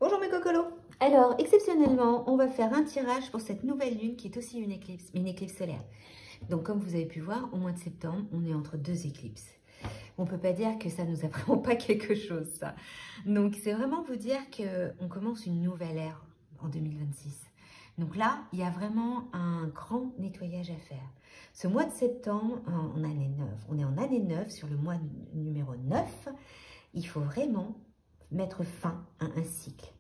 Bonjour mes cocolos. Alors, exceptionnellement, on va faire un tirage pour cette nouvelle lune qui est aussi une éclipse solaire. Donc, comme vous avez pu voir, au mois de septembre, on est entre deux éclipses. On ne peut pas dire que ça nous apprend pas quelque chose, ça. Donc, c'est vraiment vous dire qu'on commence une nouvelle ère en 2026. Donc là, il y a vraiment un grand nettoyage à faire. Ce mois de septembre, on est en année 9, sur le mois numéro 9, il faut vraiment mettre fin à un cycle.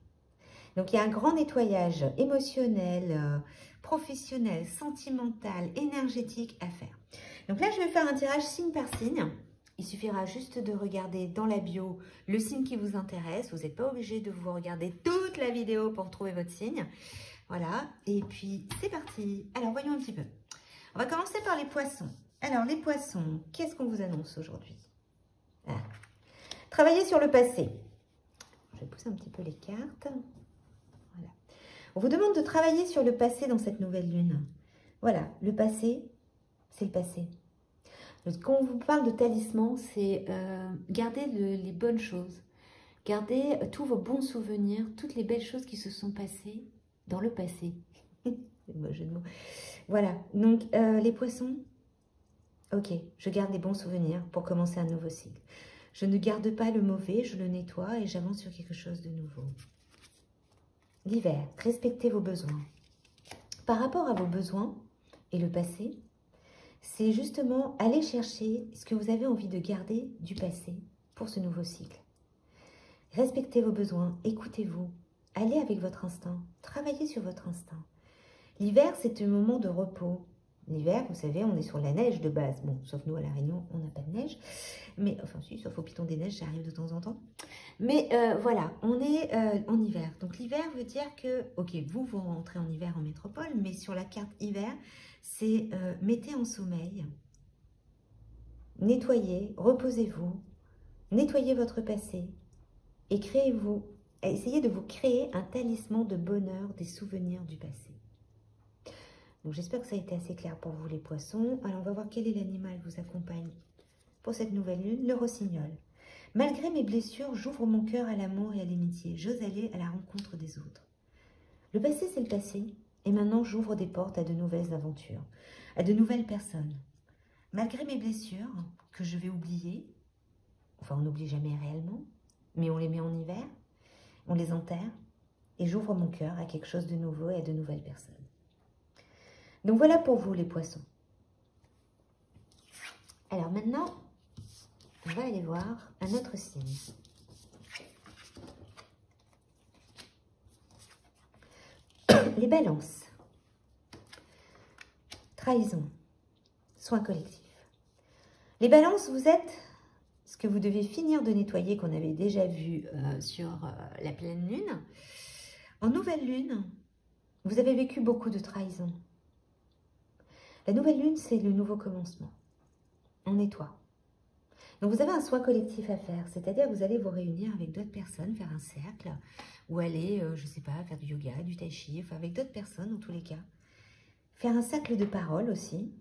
Donc, il y a un grand nettoyage émotionnel, professionnel, sentimental, énergétique à faire. Donc là, je vais faire un tirage signe par signe. Il suffira juste de regarder dans la bio le signe qui vous intéresse. Vous n'êtes pas obligé de vous regarder toute la vidéo pour trouver votre signe. Voilà, et puis c'est parti. Alors, voyons un petit peu. On va commencer par les poissons. Alors, les poissons, qu'est-ce qu'on vous annonce aujourd'hui? Travailler sur le passé. Je vais pousser un petit peu les cartes. Voilà. On vous demande de travailler sur le passé dans cette nouvelle lune. Voilà, le passé, c'est le passé. Quand on vous parle de talisman, c'est garder les bonnes choses. Gardez tous vos bons souvenirs, toutes les belles choses qui se sont passées dans le passé. C'est un jeu de mots. Voilà, donc les poissons, ok, je garde les bons souvenirs pour commencer un nouveau cycle. Je ne garde pas le mauvais, je le nettoie et j'avance sur quelque chose de nouveau. L'hiver, respectez vos besoins. Par rapport à vos besoins et le passé, c'est justement aller chercher ce que vous avez envie de garder du passé pour ce nouveau cycle. Respectez vos besoins, écoutez-vous, allez avec votre instinct, travaillez sur votre instinct. L'hiver, c'est un moment de repos. L'hiver, vous savez, on est sur la neige de base. Bon, sauf nous à La Réunion, on n'a pas de neige. Mais, enfin, si, sauf au Piton des Neiges, ça arrive de temps en temps. Mais voilà, on est en hiver. Donc, l'hiver veut dire que, ok, vous rentrez en hiver en métropole, mais sur la carte hiver, c'est mettez en sommeil, nettoyez, reposez-vous, nettoyez votre passé et créez-vous, essayez de vous créer un talisman de bonheur des souvenirs du passé. Donc, j'espère que ça a été assez clair pour vous, les poissons. Alors, on va voir quel est l'animal qui vous accompagne pour cette nouvelle lune. Le rossignol. Malgré mes blessures, j'ouvre mon cœur à l'amour et à l'amitié. J'ose aller à la rencontre des autres. Le passé, c'est le passé. Et maintenant, j'ouvre des portes à de nouvelles aventures, à de nouvelles personnes. Malgré mes blessures, que je vais oublier, enfin, on n'oublie jamais réellement, mais on les met en hiver, on les enterre, et j'ouvre mon cœur à quelque chose de nouveau et à de nouvelles personnes. Donc voilà pour vous les poissons. Alors maintenant, on va aller voir un autre signe. Les balances. Trahison. Soins collectifs. Les balances, vous êtes ce que vous devez finir de nettoyer qu'on avait déjà vu sur la pleine lune. En nouvelle lune, vous avez vécu beaucoup de trahison. La nouvelle lune, c'est le nouveau commencement. On nettoie. Donc, vous avez un soin collectif à faire, c'est-à-dire que vous allez vous réunir avec d'autres personnes, faire un cercle, ou aller, je ne sais pas, faire du yoga, du tai chi, enfin avec d'autres personnes, en tous les cas. Faire un cercle de parole aussi,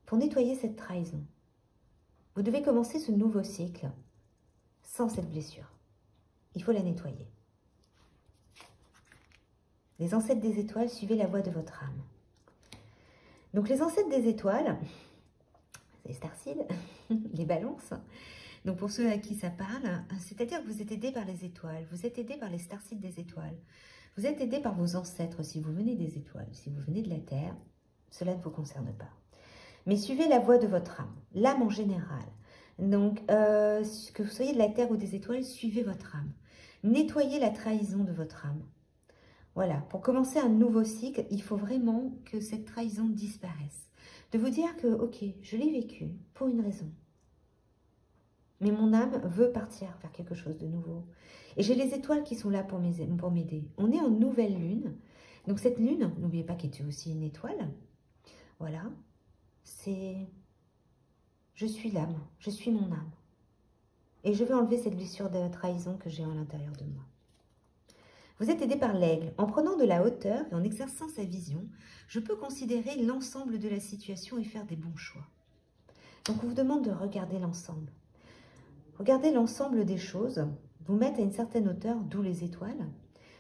pour nettoyer cette trahison. Vous devez commencer ce nouveau cycle sans cette blessure. Il faut la nettoyer. Les ancêtres des étoiles, suivez la voie de votre âme. Donc, les ancêtres des étoiles, c'est les starseeds, les balances. Donc, pour ceux à qui ça parle, c'est-à-dire que vous êtes aidés par les étoiles, vous êtes aidés par les starseeds des étoiles, vous êtes aidés par vos ancêtres si vous venez des étoiles, si vous venez de la Terre, cela ne vous concerne pas. Mais suivez la voie de votre âme, l'âme en général. Donc, que vous soyez de la Terre ou des étoiles, suivez votre âme. Nettoyez la trahison de votre âme. Voilà, pour commencer un nouveau cycle, il faut vraiment que cette trahison disparaisse. De vous dire que, ok, je l'ai vécu pour une raison. Mais mon âme veut partir faire quelque chose de nouveau. Et j'ai les étoiles qui sont là pour m'aider. On est en nouvelle lune. Donc cette lune, n'oubliez pas qu'elle est aussi une étoile. Voilà, c'est... Je suis l'âme, je suis mon âme. Et je vais enlever cette blessure de trahison que j'ai à l'intérieur de moi. Vous êtes aidé par l'aigle. En prenant de la hauteur et en exerçant sa vision, je peux considérer l'ensemble de la situation et faire des bons choix. Donc, on vous demande de regarder l'ensemble. Regardez l'ensemble des choses, vous mettre à une certaine hauteur, d'où les étoiles.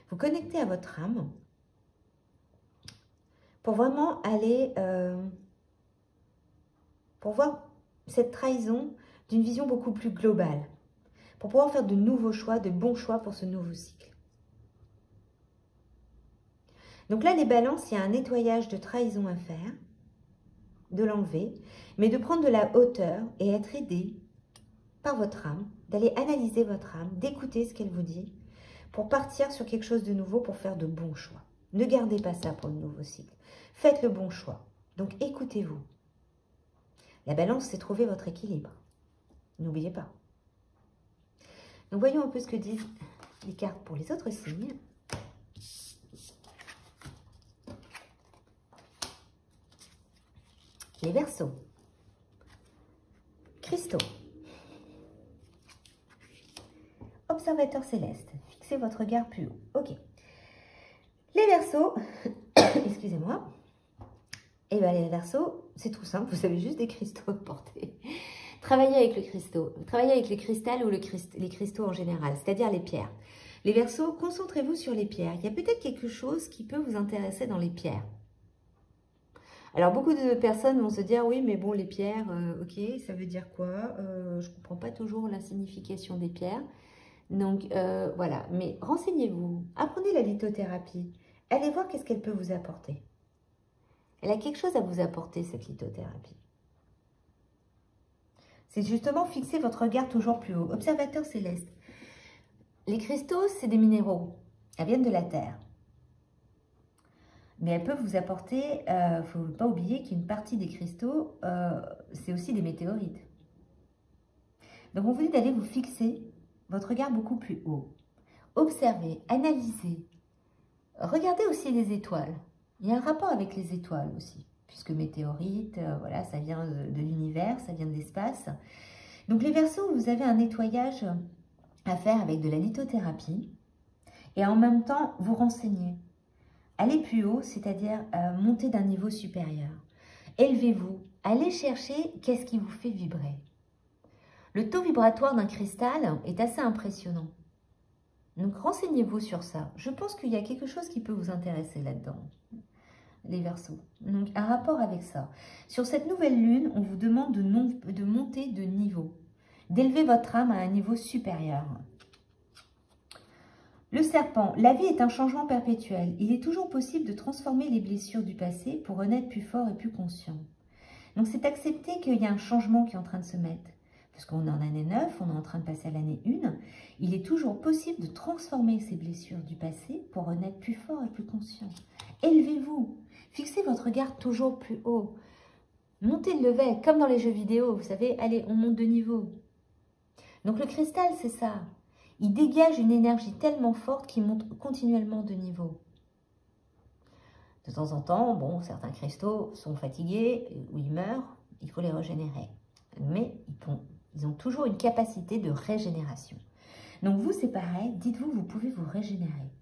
vous connecter à votre âme pour vraiment aller, pour voir cette trahison d'une vision beaucoup plus globale, pour pouvoir faire de nouveaux choix, de bons choix pour ce nouveau cycle. Donc là, les balances, il y a un nettoyage de trahison à faire, de l'enlever, mais de prendre de la hauteur et être aidé par votre âme, d'aller analyser votre âme, d'écouter ce qu'elle vous dit, pour partir sur quelque chose de nouveau, pour faire de bons choix. Ne gardez pas ça pour le nouveau cycle. Faites le bon choix. Donc écoutez-vous. La balance, c'est trouver votre équilibre. N'oubliez pas. Donc voyons un peu ce que disent les cartes pour les autres signes. Les Verseaux. Cristaux. Observateur céleste. Fixez votre regard plus haut. Ok. Les Verseaux, excusez-moi. Et bien les Verseaux, c'est tout simple. Vous avez juste des cristaux à porter. Travaillez avec le cristaux. Travaillez avec les cristals ou les cristaux en général, c'est-à-dire les pierres. Les Verseaux, concentrez-vous sur les pierres. Il y a peut-être quelque chose qui peut vous intéresser dans les pierres. Alors, beaucoup de personnes vont se dire, oui, mais bon, les pierres, ok, ça veut dire quoi? Je ne comprends pas toujours la signification des pierres. Donc, voilà. Mais renseignez-vous. Apprenez la lithothérapie. Allez voir qu'est-ce qu'elle peut vous apporter. Elle a quelque chose à vous apporter, cette lithothérapie. C'est justement fixer votre regard toujours plus haut. Observateur céleste. Les cristaux, c'est des minéraux. Elles viennent de la Terre. Mais elles peuvent vous apporter, il ne faut pas oublier qu'une partie des cristaux, c'est aussi des météorites. Donc, on vous dit d'aller vous fixer votre regard beaucoup plus haut. Observez, analysez. Regardez aussi les étoiles. Il y a un rapport avec les étoiles aussi, puisque météorite, voilà, ça vient de l'univers, ça vient de l'espace. Donc, les Verseaux, vous avez un nettoyage à faire avec de la lithothérapie et en même temps, vous renseigner. Allez plus haut, c'est-à-dire monter d'un niveau supérieur. Élevez-vous. Allez chercher qu'est-ce qui vous fait vibrer. Le taux vibratoire d'un cristal est assez impressionnant. Donc, renseignez-vous sur ça. Je pense qu'il y a quelque chose qui peut vous intéresser là-dedans, les Verseaux. Donc, un rapport avec ça. Sur cette nouvelle lune, on vous demande de monter de niveau, d'élever votre âme à un niveau supérieur. Le serpent, la vie est un changement perpétuel. Il est toujours possible de transformer les blessures du passé pour renaître plus fort et plus conscient. Donc, c'est accepter qu'il y a un changement qui est en train de se mettre. Parce qu'on est en année 9, on est en train de passer à l'année 1. Il est toujours possible de transformer ces blessures du passé pour renaître plus fort et plus conscient. Élevez-vous. Fixez votre regard toujours plus haut. Montez le level, comme dans les jeux vidéo. Vous savez, allez, on monte de niveau. Donc, le cristal, c'est ça. Il dégage une énergie tellement forte qu'il monte continuellement de niveau. De temps en temps, bon, certains cristaux sont fatigués ou ils meurent, il faut les régénérer. Mais ils ont toujours une capacité de régénération. Donc vous, c'est pareil, dites-vous, vous pouvez vous régénérer.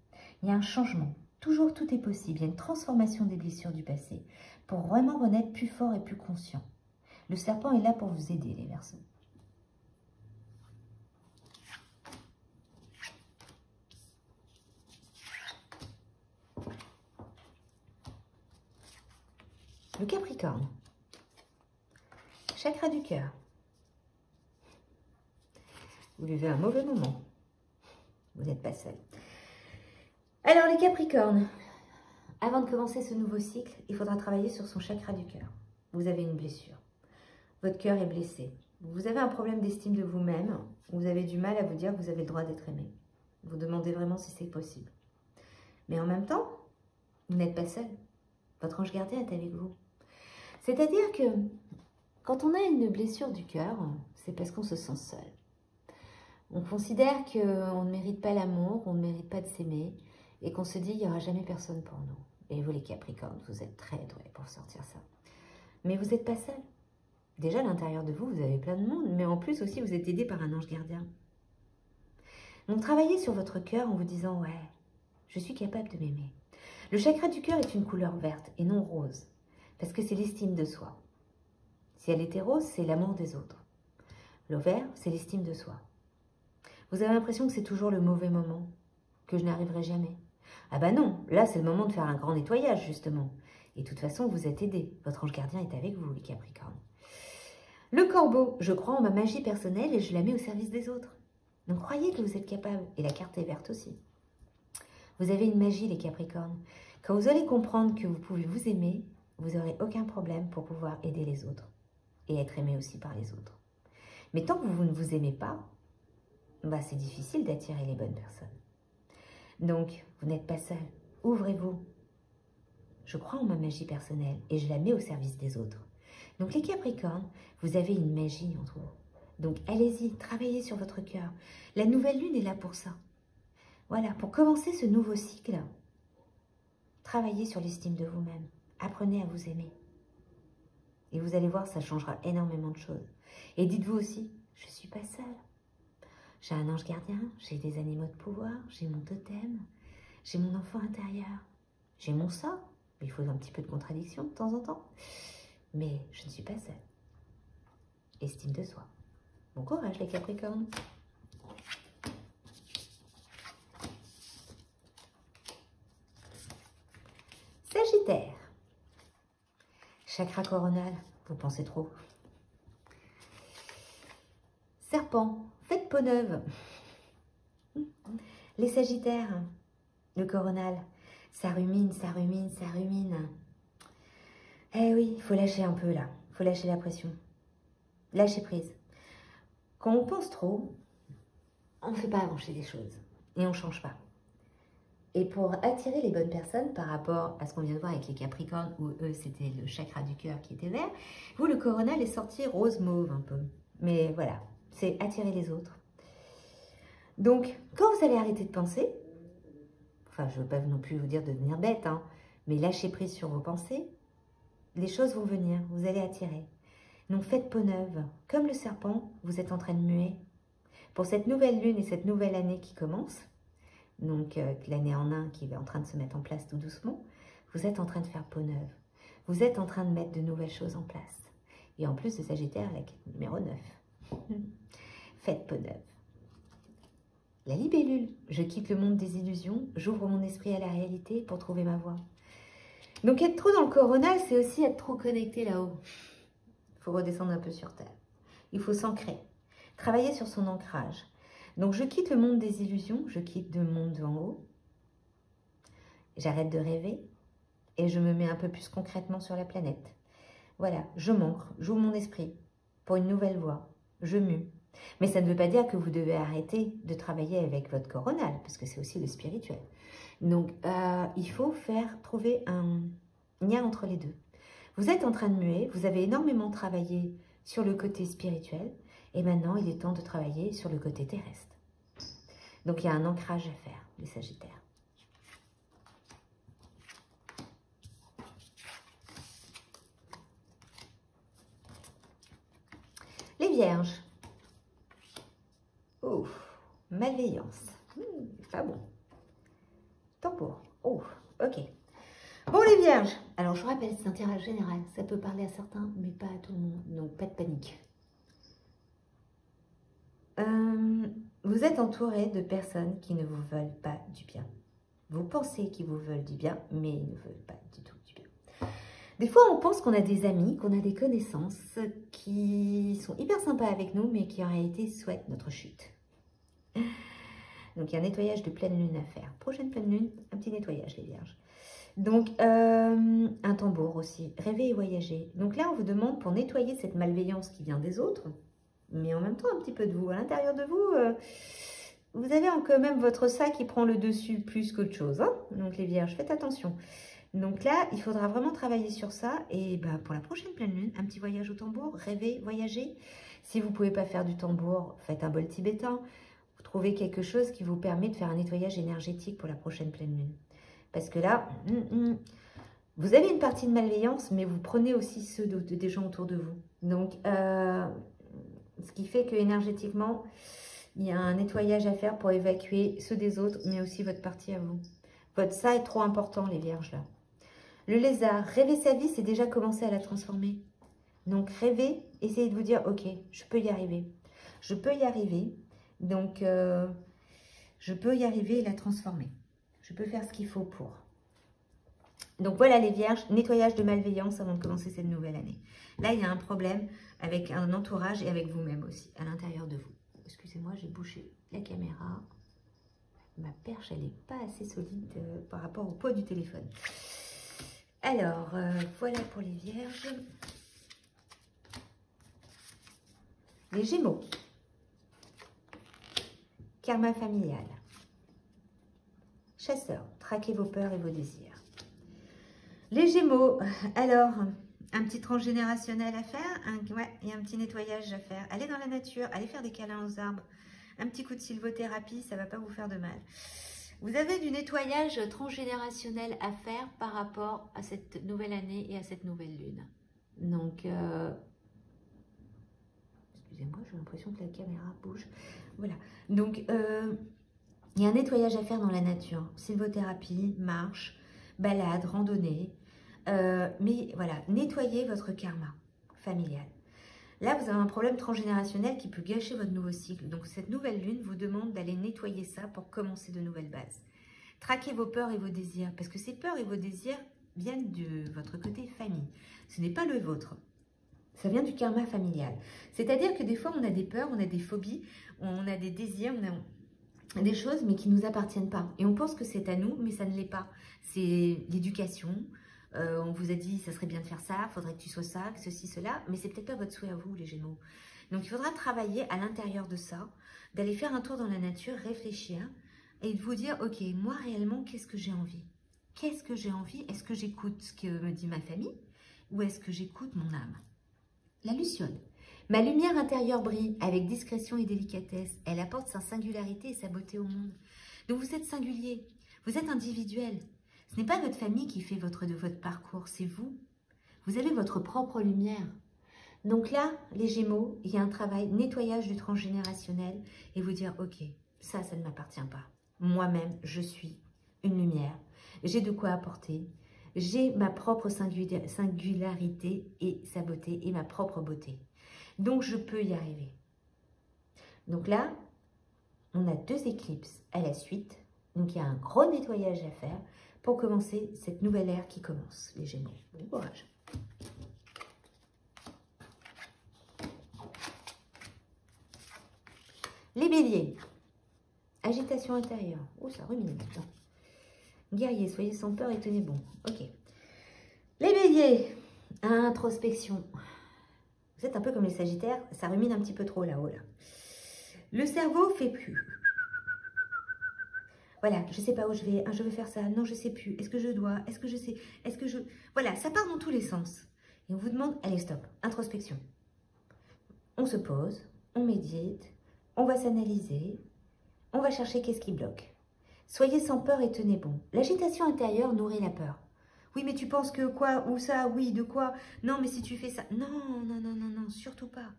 Il y a un changement, toujours tout est possible. Il y a une transformation des blessures du passé pour vraiment renaître plus fort et plus conscient. Le serpent est là pour vous aider, les Verseaux. Le Capricorne, chakra du cœur. Vous vivez un mauvais moment. Vous n'êtes pas seul. Alors les Capricornes, avant de commencer ce nouveau cycle, il faudra travailler sur son chakra du cœur. Vous avez une blessure. Votre cœur est blessé. Vous avez un problème d'estime de vous-même. Vous avez du mal à vous dire que vous avez le droit d'être aimé. Vous demandez vraiment si c'est possible. Mais en même temps, vous n'êtes pas seul. Votre ange gardien est avec vous. C'est-à-dire que quand on a une blessure du cœur, c'est parce qu'on se sent seul. On considère qu'on ne mérite pas l'amour, on ne mérite pas de s'aimer et qu'on se dit qu'il n'y aura jamais personne pour nous. Et vous les Capricornes, vous êtes très doués pour sortir ça. Mais vous n'êtes pas seul. Déjà à l'intérieur de vous, vous avez plein de monde, mais en plus aussi vous êtes aidé par un ange gardien. Donc travaillez sur votre cœur en vous disant « Ouais, je suis capable de m'aimer ». Le chakra du cœur est une couleur verte et non rose. Parce que c'est l'estime de soi. Si elle était rose, c'est l'amour des autres. Le vert, c'est l'estime de soi. Vous avez l'impression que c'est toujours le mauvais moment, que je n'arriverai jamais. Ah bah non, là c'est le moment de faire un grand nettoyage justement. Et de toute façon, vous êtes aidés. Votre ange gardien est avec vous, les Capricornes. Le corbeau, je crois en ma magie personnelle et je la mets au service des autres. Donc croyez que vous êtes capable. Et la carte est verte aussi. Vous avez une magie, les Capricornes. Quand vous allez comprendre que vous pouvez vous aimer, vous n'aurez aucun problème pour pouvoir aider les autres. Et être aimé aussi par les autres. Mais tant que vous ne vous aimez pas, bah c'est difficile d'attirer les bonnes personnes. Donc, vous n'êtes pas seul. Ouvrez-vous. Je crois en ma magie personnelle et je la mets au service des autres. Donc, les Capricornes, vous avez une magie entre vous. Donc, allez-y, travaillez sur votre cœur. La nouvelle lune est là pour ça. Voilà, pour commencer ce nouveau cycle, travaillez sur l'estime de vous-même. Apprenez à vous aimer. Et vous allez voir, ça changera énormément de choses. Et dites-vous aussi, je ne suis pas seule. J'ai un ange gardien, j'ai des animaux de pouvoir, j'ai mon totem, j'ai mon enfant intérieur, j'ai mon ça. Il faut un petit peu de contradiction de temps en temps. Mais je ne suis pas seule. Estime de soi. Bon courage les Capricornes. Sagittaire. Chakra coronal, vous pensez trop. Serpent, faites peau neuve. Les Sagittaires, le coronal, ça rumine, ça rumine, ça rumine. Eh oui, il faut lâcher un peu là, il faut lâcher la pression. Lâcher prise. Quand on pense trop, on ne fait pas avancer les choses et on ne change pas. Et pour attirer les bonnes personnes par rapport à ce qu'on vient de voir avec les Capricornes, où eux, c'était le chakra du cœur qui était vert, vous, le coronal est sorti rose-mauve un peu. Mais voilà, c'est attirer les autres. Donc, quand vous allez arrêter de penser, enfin, je ne veux pas non plus vous dire de devenir bête, hein, mais lâchez prise sur vos pensées, les choses vont venir, vous allez attirer. Donc, faites peau neuve. Comme le serpent, vous êtes en train de muer. Pour cette nouvelle lune et cette nouvelle année qui commence, donc l'année en un qui est en train de se mettre en place tout doucement, vous êtes en train de faire peau neuve. Vous êtes en train de mettre de nouvelles choses en place. Et en plus de Sagittaire, la quête numéro 9. Faites peau neuve. La libellule, je quitte le monde des illusions, j'ouvre mon esprit à la réalité pour trouver ma voie. Donc être trop dans le coronal, c'est aussi être trop connecté là-haut. Il faut redescendre un peu sur terre. Il faut s'ancrer. Travailler sur son ancrage. Donc, je quitte le monde des illusions, je quitte le monde en haut. J'arrête de rêver et je me mets un peu plus concrètement sur la planète. Voilà, je m'ancre, j'ouvre mon esprit pour une nouvelle voie. Je mue. Mais ça ne veut pas dire que vous devez arrêter de travailler avec votre coronal, parce que c'est aussi le spirituel. Donc, il faut trouver un lien entre les deux. Vous êtes en train de muer, vous avez énormément travaillé sur le côté spirituel, et maintenant, il est temps de travailler sur le côté terrestre. Donc, il y a un ancrage à faire, les Sagittaires. Les Vierges. Ouf, malveillance. Pas bon. Tambour. Oh, ok. Bon, les Vierges. Alors, je vous rappelle, c'est un tirage général. Ça peut parler à certains, mais pas à tout le monde. Donc, pas de panique. Vous êtes entouré de personnes qui ne vous veulent pas du bien. Vous pensez qu'ils vous veulent du bien, mais ils ne veulent pas du tout du bien. Des fois, on pense qu'on a des amis, qu'on a des connaissances qui sont hyper sympas avec nous, mais qui en réalité souhaitent notre chute. Donc, il y a un nettoyage de pleine lune à faire. Prochaine pleine lune, un petit nettoyage, les Vierges. Donc, un tambour aussi. Rêver et voyager. Donc là, on vous demande pour nettoyer cette malveillance qui vient des autres, mais en même temps un petit peu de vous. À l'intérieur de vous, vous avez quand même votre ça qui prend le dessus plus qu'autre chose. Hein. Donc les Vierges, faites attention. Donc là, il faudra vraiment travailler sur ça. Et bah, pour la prochaine pleine lune, un petit voyage au tambour, rêver, voyager. Si vous ne pouvez pas faire du tambour, faites un bol tibétain. Vous trouvez quelque chose qui vous permet de faire un nettoyage énergétique pour la prochaine pleine lune. Parce que là, vous avez une partie de malveillance, mais vous prenez aussi ceux des gens autour de vous. Donc, ce qui fait que énergétiquement, il y a un nettoyage à faire pour évacuer ceux des autres, mais aussi votre partie à vous. Votre ça est trop important, les Vierges, là. Le lézard, rêver sa vie, c'est déjà commencer à la transformer. Donc, rêver, essayez de vous dire, ok, je peux y arriver. Je peux y arriver. Donc, je peux y arriver et la transformer. Je peux faire ce qu'il faut pour. Donc voilà les vierges, nettoyage de malveillance avant de commencer cette nouvelle année. Là, il y a un problème avec un entourage et avec vous-même aussi, à l'intérieur de vous. Excusez-moi, j'ai bouché la caméra. Ma perche, elle n'est pas assez solide par rapport au poids du téléphone. Alors, voilà pour les vierges. Les gémeaux. Karma familial. Chasseur, traquez vos peurs et vos désirs. Les gémeaux, alors, un petit transgénérationnel à faire, ouais, et un petit nettoyage à faire. Allez dans la nature, allez faire des câlins aux arbres. Un petit coup de sylvothérapie, ça ne va pas vous faire de mal. Vous avez du nettoyage transgénérationnel à faire par rapport à cette nouvelle année et à cette nouvelle lune. Donc, excusez-moi, j'ai l'impression que la caméra bouge. Voilà, donc il y a un nettoyage à faire dans la nature. Sylvothérapie, marche, balade, randonnée. Mais voilà, nettoyez votre karma familial. Là, vous avez un problème transgénérationnel qui peut gâcher votre nouveau cycle. Donc, cette nouvelle lune vous demande d'aller nettoyer ça pour commencer de nouvelles bases. Traquez vos peurs et vos désirs, parce que ces peurs et vos désirs viennent de votre côté famille. Ce n'est pas le vôtre. Ça vient du karma familial. C'est-à-dire que des fois, on a des peurs, on a des phobies, on a des désirs, on a des choses, mais qui ne nous appartiennent pas. Et on pense que c'est à nous, mais ça ne l'est pas. C'est l'éducation. On vous a dit, ça serait bien de faire ça, il faudrait que tu sois ça, que ceci, cela, mais c'est peut-être pas votre souhait à vous, les Gémeaux. Donc, il faudra travailler à l'intérieur de ça, d'aller faire un tour dans la nature, réfléchir, et de vous dire, ok, moi, réellement, qu'est-ce que j'ai envie? Qu'est-ce que j'ai envie? Est-ce que j'écoute ce que me dit ma famille, ou est-ce que j'écoute mon âme? La Luciole. Ma lumière intérieure brille avec discrétion et délicatesse. Elle apporte sa singularité et sa beauté au monde. Donc, vous êtes singulier, vous êtes individuel. Ce n'est pas votre famille qui fait de votre parcours, c'est vous. Vous avez votre propre lumière. Donc là, les Gémeaux, il y a un travail, nettoyage du transgénérationnel et vous dire, ok, ça ne m'appartient pas. Moi-même, je suis une lumière. J'ai de quoi apporter. J'ai ma propre singularité et sa beauté et ma propre beauté. Donc, je peux y arriver. Donc là, on a 2 éclipses à la suite. Donc, il y a un gros nettoyage à faire pour commencer cette nouvelle ère qui commence, les Gémeaux. Bon courage. Les Béliers. Agitation intérieure. Oh, ça rumine. Guerrier, soyez sans peur et tenez bon. Ok. Les Béliers. Introspection. Vous êtes un peu comme les Sagittaires, ça rumine un petit peu trop là-haut. Là. Le cerveau fait plus. Voilà, je ne sais pas où je vais, je veux faire ça, non, je ne sais plus, est-ce que je dois, est-ce que je sais, est-ce que je... Voilà, ça part dans tous les sens. Et on vous demande, allez, stop, introspection. On se pose, on médite, on va s'analyser, on va chercher qu'est-ce qui bloque. Soyez sans peur et tenez bon. L'agitation intérieure nourrit la peur. Oui, mais tu penses que quoi, ou ça, oui, de quoi? Non, mais si tu fais ça... Non, non, non, non, non, surtout pas.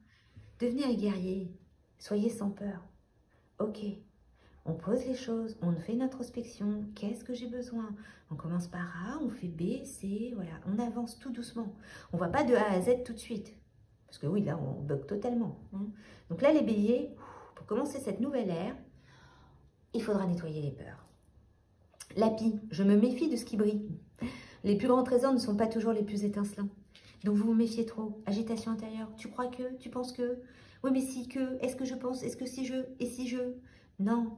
Devenez un guerrier, soyez sans peur. Ok. On pose les choses, on fait une introspection. Qu'est-ce que j'ai besoin? On commence par A, on fait B, C, voilà. On avance tout doucement. On ne va pas de A à Z tout de suite. Parce que oui, là, on bug totalement. Hein. Donc là, les béliers, pour commencer cette nouvelle ère, il faudra nettoyer les peurs. La pie, je me méfie de ce qui brille. Les plus grands trésors ne sont pas toujours les plus étincelants. Donc vous vous méfiez trop. Agitation intérieure, tu crois que, tu penses que... Oui, mais si que, est-ce que je pense, est-ce que si je, et si je... Non.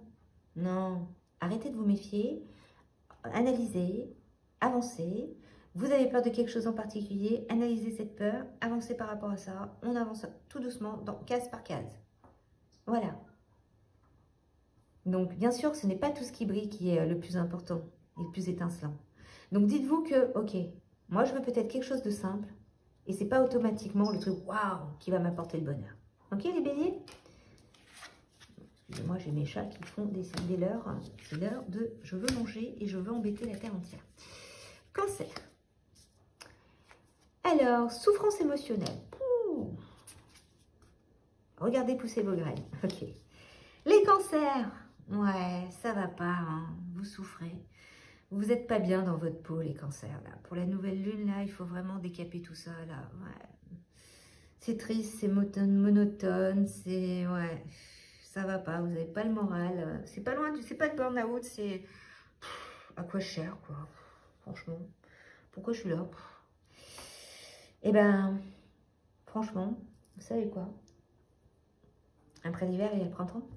Non, arrêtez de vous méfier, analysez, avancez. Vous avez peur de quelque chose en particulier, analysez cette peur, avancez par rapport à ça. On avance tout doucement, case par case. Voilà. Donc, bien sûr, ce n'est pas tout ce qui brille qui est le plus important et le plus étincelant. Donc, dites-vous que, ok, moi, je veux peut-être quelque chose de simple et ce n'est pas automatiquement le truc waouh qui va m'apporter le bonheur. Ok, les béliers? Moi, j'ai mes chats qui font des leurs. C'est l'heure de je veux manger et je veux embêter la terre entière. Cancer. Alors, souffrance émotionnelle. Ouh. Regardez pousser vos graines. Ok. Les cancers. Ouais, ça va pas. Hein. Vous souffrez. Vous n'êtes pas bien dans votre peau, les cancers. Là. Pour la nouvelle lune, là, il faut vraiment décaper tout ça. Là. Ouais. C'est triste, c'est monotone, c'est... Ouais. Ça va pas, vous n'avez pas le moral, c'est pas loin, c'est pas le burn-out, c'est... À quoi je sers, quoi? Franchement, pourquoi je suis là? Eh ben, franchement, vous savez quoi? Après l'hiver, il y a le printemps.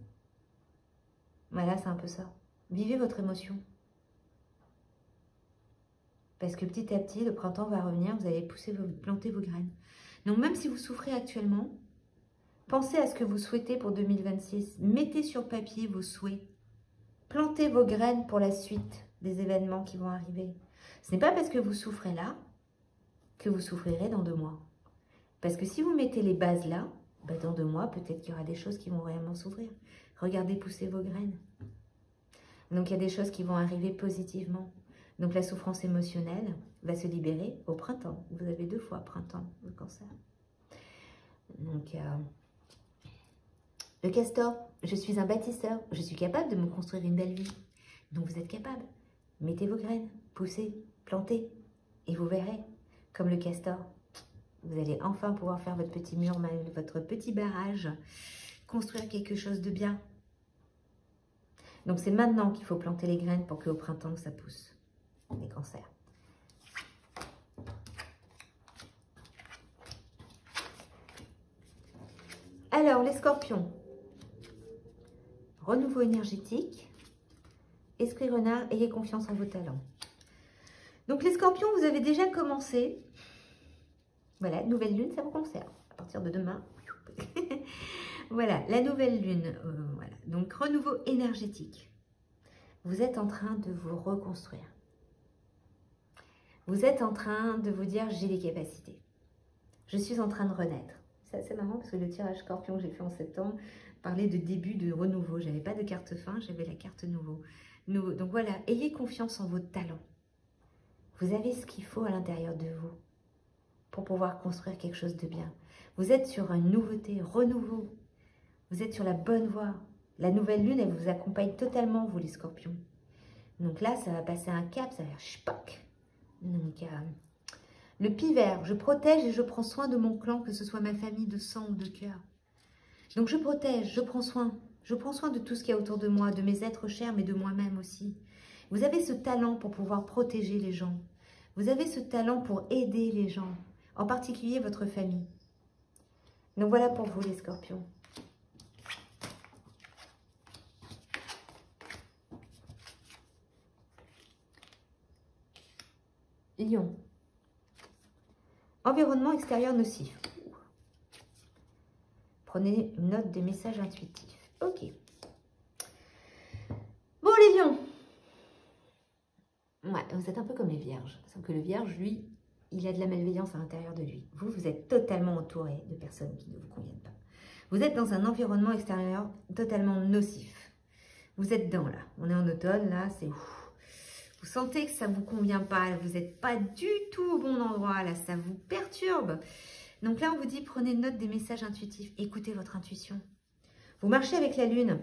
Voilà, c'est un peu ça. Vivez votre émotion. Parce que petit à petit, le printemps va revenir, vous allez planter vos graines. Donc même si vous souffrez actuellement, pensez à ce que vous souhaitez pour 2026. Mettez sur papier vos souhaits. Plantez vos graines pour la suite des événements qui vont arriver. Ce n'est pas parce que vous souffrez là que vous souffrirez dans 2 mois. Parce que si vous mettez les bases là, ben dans 2 mois, peut-être qu'il y aura des choses qui vont réellement s'ouvrir. Regardez pousser vos graines. Donc, il y a des choses qui vont arriver positivement. Donc, la souffrance émotionnelle va se libérer au printemps. Vous avez 2 fois printemps, le cancer. Donc, le castor, je suis un bâtisseur. Je suis capable de me construire une belle vie. Donc, vous êtes capable. Mettez vos graines, poussez, plantez. Et vous verrez, comme le castor, vous allez enfin pouvoir faire votre petit mur, votre petit barrage, construire quelque chose de bien. Donc, c'est maintenant qu'il faut planter les graines pour qu'au printemps, ça pousse, les cancers. Alors, les scorpions. Renouveau énergétique. Esprit renard, ayez confiance en vos talents. Donc, les scorpions, vous avez déjà commencé. Voilà, nouvelle lune, ça vous concerne. À partir de demain. Voilà, la nouvelle lune. Voilà. Donc, renouveau énergétique. Vous êtes en train de vous reconstruire. Vous êtes en train de vous dire, j'ai les capacités. Je suis en train de renaître. C'est assez marrant parce que le tirage scorpion que j'ai fait en septembre parlait de début de renouveau. Je n'avais pas de carte fin, j'avais la carte nouveau. Donc voilà, ayez confiance en vos talents. Vous avez ce qu'il faut à l'intérieur de vous pour pouvoir construire quelque chose de bien. Vous êtes sur une nouveauté, renouveau. Vous êtes sur la bonne voie. La nouvelle lune, elle vous accompagne totalement, vous les scorpions. Donc là, ça va passer un cap, ça va faire ch'poc. Donc, le pivert, je protège et je prends soin de mon clan, que ce soit ma famille de sang ou de cœur. Donc je protège, je prends soin. Je prends soin de tout ce qu'il y a autour de moi, de mes êtres chers, mais de moi-même aussi. Vous avez ce talent pour pouvoir protéger les gens. Vous avez ce talent pour aider les gens, en particulier votre famille. Donc voilà pour vous les scorpions. Lion. Environnement extérieur nocif. Prenez note des messages intuitifs. Ok. Bon les lions. Ouais, vous êtes un peu comme les vierges. Sauf que le vierge, lui, il a de la malveillance à l'intérieur de lui. Vous, vous êtes totalement entouré de personnes qui ne vous conviennent pas. Vous êtes dans un environnement extérieur totalement nocif. Vous êtes dedans là. On est en automne, là, c'est ouf. Vous sentez que ça ne vous convient pas, vous n'êtes pas du tout au bon endroit, là, ça vous perturbe. Donc là, on vous dit, prenez note des messages intuitifs, écoutez votre intuition. Vous marchez avec la lune,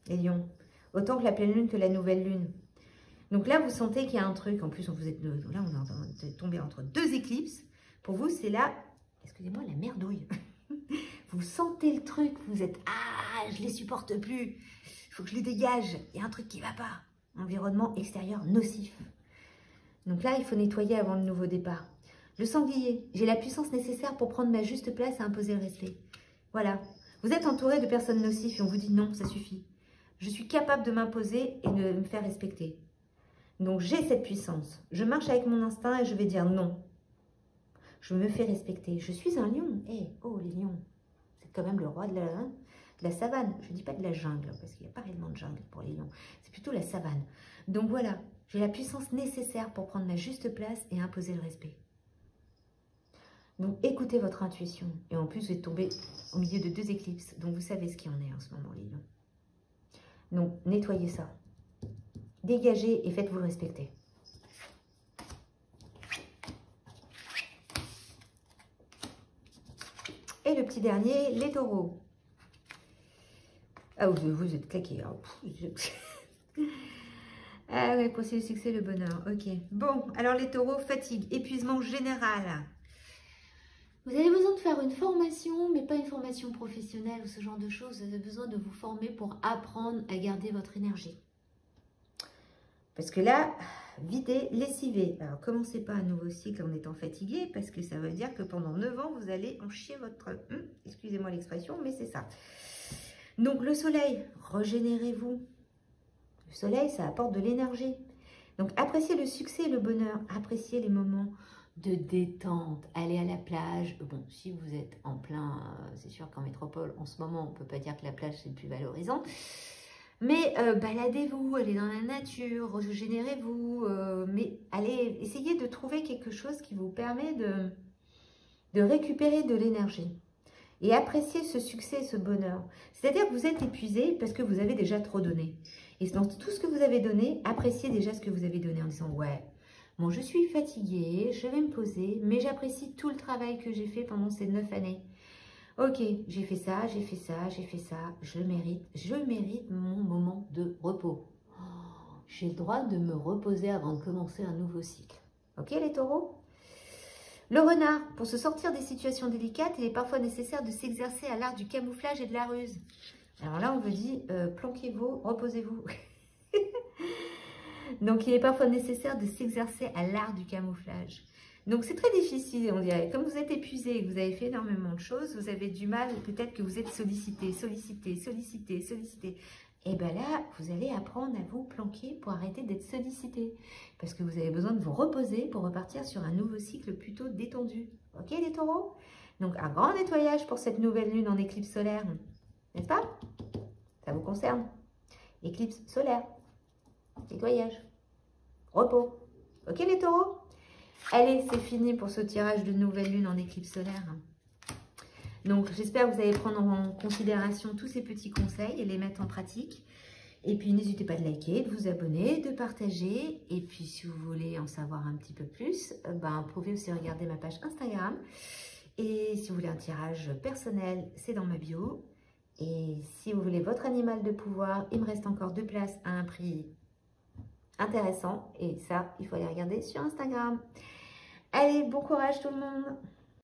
les lions, autant que la pleine lune que la nouvelle lune. Donc là, vous sentez qu'il y a un truc, en plus, vous êtes là, on est tombé entre 2 éclipses. Pour vous, c'est là, excusez-moi, la merdouille. Vous sentez le truc, vous êtes, ah, je ne les supporte plus, il faut que je les dégage, il y a un truc qui ne va pas. Environnement extérieur nocif. Donc là, il faut nettoyer avant le nouveau départ. Le sanglier, j'ai la puissance nécessaire pour prendre ma juste place et imposer le respect. Voilà. Vous êtes entouré de personnes nocives et on vous dit non, ça suffit. Je suis capable de m'imposer et de me faire respecter. Donc j'ai cette puissance. Je marche avec mon instinct et je vais dire non. Je me fais respecter. Je suis un lion. Eh, oh les lions. C'est quand même le roi de la savane. Je ne dis pas de la jungle, parce qu'il n'y a pas réellement de jungle pour les lions. C'est plutôt la savane. Donc voilà, j'ai la puissance nécessaire pour prendre ma juste place et imposer le respect. Donc écoutez votre intuition. Et en plus, vous êtes tombé au milieu de 2 éclipses. Donc vous savez ce qu'il en est en ce moment, les lions. Donc nettoyez ça. Dégagez et faites-vous respecter. Et le petit dernier, les taureaux. Ah, vous êtes claqués. Ah ouais, pour le succès, le bonheur. Ok. Bon, alors les taureaux, fatigue, épuisement général. Vous avez besoin de faire une formation, mais pas une formation professionnelle ou ce genre de choses. Vous avez besoin de vous former pour apprendre à garder votre énergie. Parce que là, vider, lessiver. Alors, commencez pas un nouveau cycle en étant fatigué, parce que ça veut dire que pendant 9 ans, vous allez en chier votre... excusez-moi l'expression, mais c'est ça. Donc, le soleil, régénérez-vous. Le soleil, ça apporte de l'énergie. Donc, appréciez le succès et le bonheur. Appréciez les moments de détente. Allez à la plage. Bon, si vous êtes en plein... c'est sûr qu'en métropole, en ce moment, on ne peut pas dire que la plage, c'est le plus valorisant. Mais baladez-vous, allez dans la nature, régénérez-vous. Mais allez, essayez de trouver quelque chose qui vous permet de récupérer de l'énergie. Et appréciez ce succès, ce bonheur. C'est-à-dire que vous êtes épuisé parce que vous avez déjà trop donné. Et dans tout ce que vous avez donné, appréciez déjà ce que vous avez donné en disant « Ouais, bon, je suis fatiguée, je vais me poser, mais j'apprécie tout le travail que j'ai fait pendant ces 9 années. Ok, j'ai fait ça, j'ai fait ça, j'ai fait ça, je mérite mon moment de repos. Oh, j'ai le droit de me reposer avant de commencer un nouveau cycle. Ok les taureaux? Le renard, pour se sortir des situations délicates, il est parfois nécessaire de s'exercer à l'art du camouflage et de la ruse. Alors là, on vous dit, planquez-vous, reposez-vous. Donc, il est parfois nécessaire de s'exercer à l'art du camouflage. Donc, c'est très difficile, on dirait. Comme vous êtes épuisé et que vous avez fait énormément de choses, vous avez du mal, peut-être que vous êtes sollicité. Et bien là, vous allez apprendre à vous planquer pour arrêter d'être sollicité. Parce que vous avez besoin de vous reposer pour repartir sur un nouveau cycle plutôt détendu. Ok les taureaux? Donc, un grand nettoyage pour cette nouvelle lune en éclipse solaire. N'est-ce pas? Ça vous concerne. Éclipse solaire. Nettoyage. Repos. Ok les taureaux? Allez, c'est fini pour ce tirage de nouvelle lune en éclipse solaire. Donc, j'espère que vous allez prendre en considération tous ces petits conseils et les mettre en pratique. Et puis, n'hésitez pas de liker, de vous abonner, de partager. Et puis, si vous voulez en savoir un petit peu plus, vous pouvez aussi regarder ma page Instagram. Et si vous voulez un tirage personnel, c'est dans ma bio. Et si vous voulez votre animal de pouvoir, il me reste encore 2 places à un prix intéressant. Et ça, il faut aller regarder sur Instagram. Allez, bon courage tout le monde!